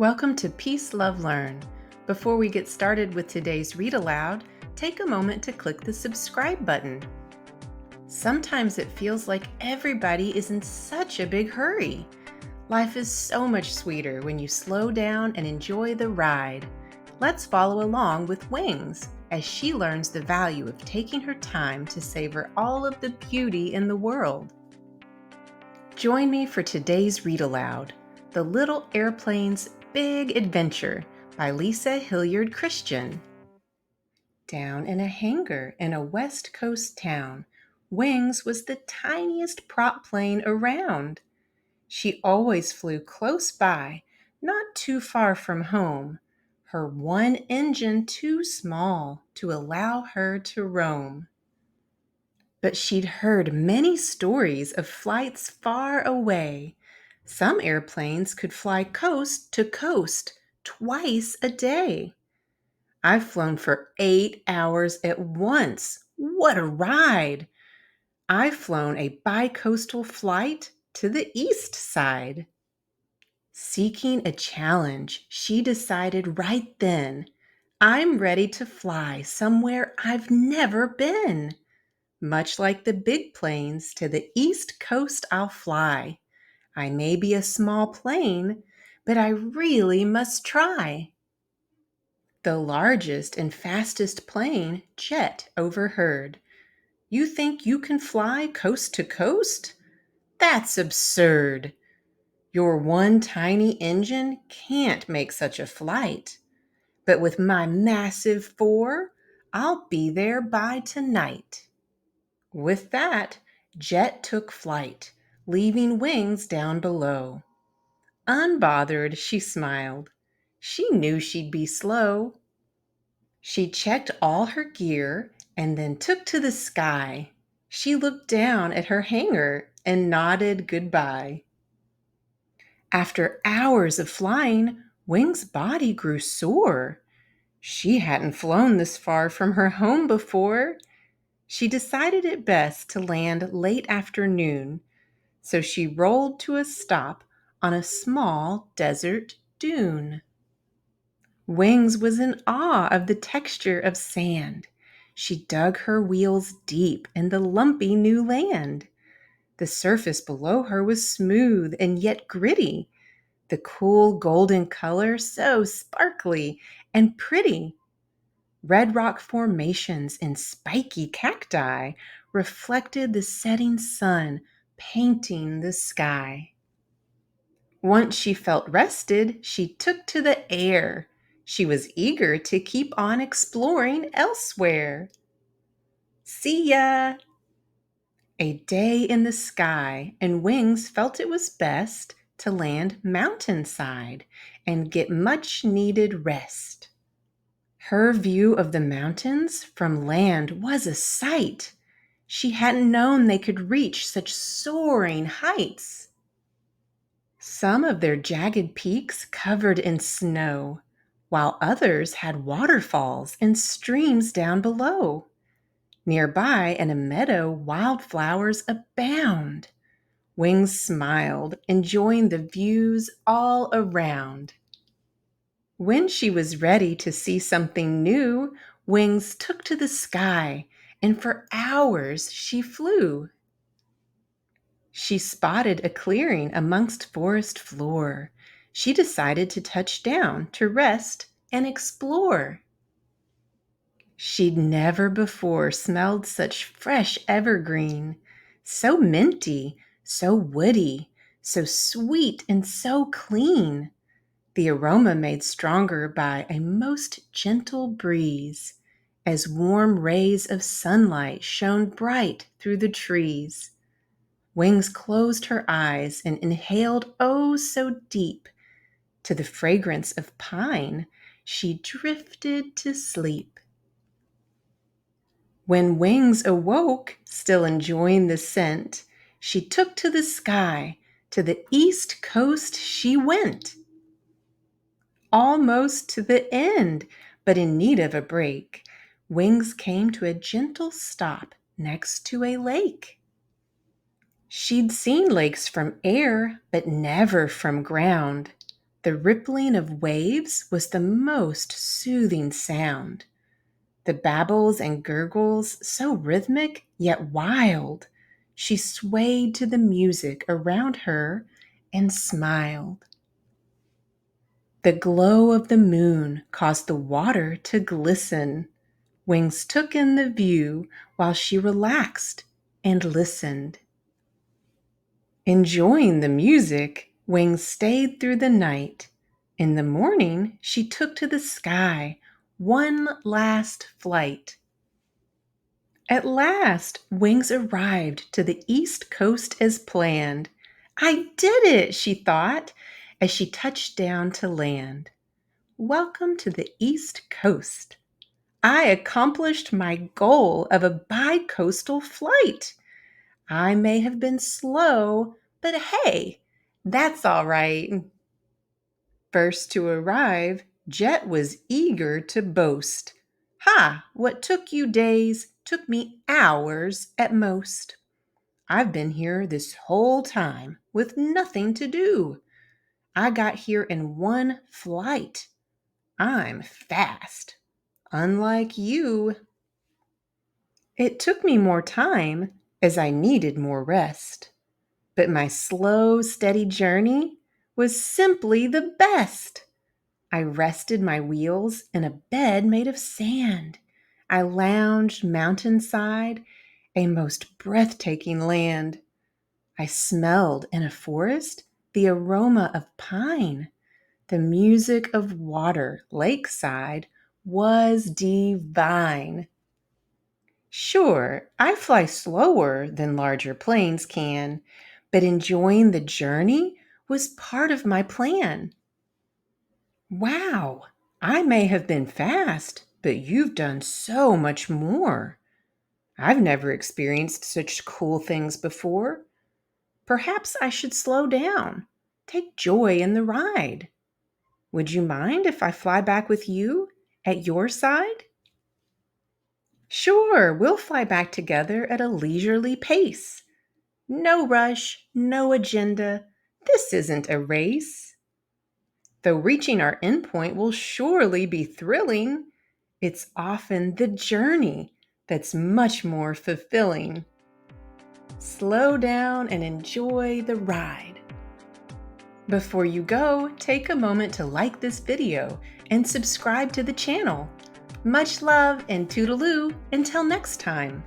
Welcome to Peace, Love, Learn. Before we get started with today's read aloud, take a moment to click the subscribe button. Sometimes it feels like everybody is in such a big hurry. Life is so much sweeter when you slow down and enjoy the ride. Let's follow along with Wings as she learns the value of taking her time to savor all of the beauty in the world. Join me for today's read aloud, The Little Airplane's Big Adventure by Lisa Hilyard Christian. Down in a hangar in a West Coast town, Wings was the tiniest prop plane around. She always flew close by, not too far from home, her one engine too small to allow her to roam. But she'd heard many stories of flights far away. Some airplanes could fly coast to coast twice a day. I've flown for 8 hours at once. What a ride! I've flown a bi-coastal flight to the east side. Seeking a challenge, she decided right then, I'm ready to fly somewhere I've never been. Much like the big planes, to the East Coast I'll fly. I may be a small plane, but I really must try. The largest and fastest plane Jet overheard. You think you can fly coast to coast? That's absurd. Your one tiny engine can't make such a flight. But with my massive four, I'll be there by tonight. With that, Jet took flight, leaving Wings down below. Unbothered, she smiled. She knew she'd be slow. She checked all her gear and then took to the sky. She looked down at her hangar and nodded goodbye. After hours of flying, Wings' body grew sore. She hadn't flown this far from her home before. She decided it best to land late afternoon, so she rolled to a stop on a small desert dune. Wings was in awe of the texture of sand. She dug her wheels deep in the lumpy new land. The surface below her was smooth and yet gritty, the cool golden color so sparkly and pretty. Red rock formations and spiky cacti reflected the setting sun, painting the sky. Once she felt rested, she took to the air. She was eager to keep on exploring elsewhere. See ya! A day in the sky, and Wings felt it was best to land mountainside and get much needed rest. Her view of the mountains from land was a sight. She hadn't known they could reach such soaring heights. Some of their jagged peaks covered in snow, while others had waterfalls and streams down below. Nearby in a meadow, wildflowers abound. Wings smiled, enjoying the views all around. When she was ready to see something new, Wings took to the sky, and for hours she flew. She spotted a clearing amongst forest floor. She decided to touch down to rest and explore. She'd never before smelled such fresh evergreen, so minty, so woody, so sweet and so clean. The aroma made stronger by a most gentle breeze, as warm rays of sunlight shone bright through the trees. Wings closed her eyes and inhaled oh so deep. To the fragrance of pine, she drifted to sleep. When Wings awoke, still enjoying the scent, she took to the sky. To the east coast she went. Almost to the end, but in need of a break, Wings came to a gentle stop next to a lake. She'd seen lakes from air, but never from ground. The rippling of waves was the most soothing sound. The babbles and gurgles, so rhythmic yet wild. She swayed to the music around her and smiled. The glow of the moon caused the water to glisten. Wings took in the view while she relaxed and listened. Enjoying the music, Wings stayed through the night. In the morning, she took to the sky, one last flight. At last, Wings arrived to the East Coast as planned. I did it, she thought, as she touched down to land. Welcome to the East Coast. I accomplished my goal of a bi-coastal flight. I may have been slow, but hey, that's all right. First to arrive, Jet was eager to boast. Ha! What took you days took me hours at most. I've been here this whole time with nothing to do. I got here in one flight. I'm fast, unlike you. It took me more time as I needed more rest. But my slow, steady journey was simply the best. I rested my wheels in a bed made of sand. I lounged mountainside, a most breathtaking land. I smelled in a forest the aroma of pine. The music of water lakeside was divine. Sure, I fly slower than larger planes can, but enjoying the journey was part of my plan. Wow, I may have been fast, but you've done so much more. I've never experienced such cool things before. Perhaps I should slow down, take joy in the ride. Would you mind if I fly back with you at your side? Sure, we'll fly back together at a leisurely pace. No rush, no agenda. This isn't a race. Though reaching our endpoint will surely be thrilling, it's often the journey that's much more fulfilling. Slow down and enjoy the ride. Before you go, take a moment to like this video and subscribe to the channel. Much love and toodaloo until next time.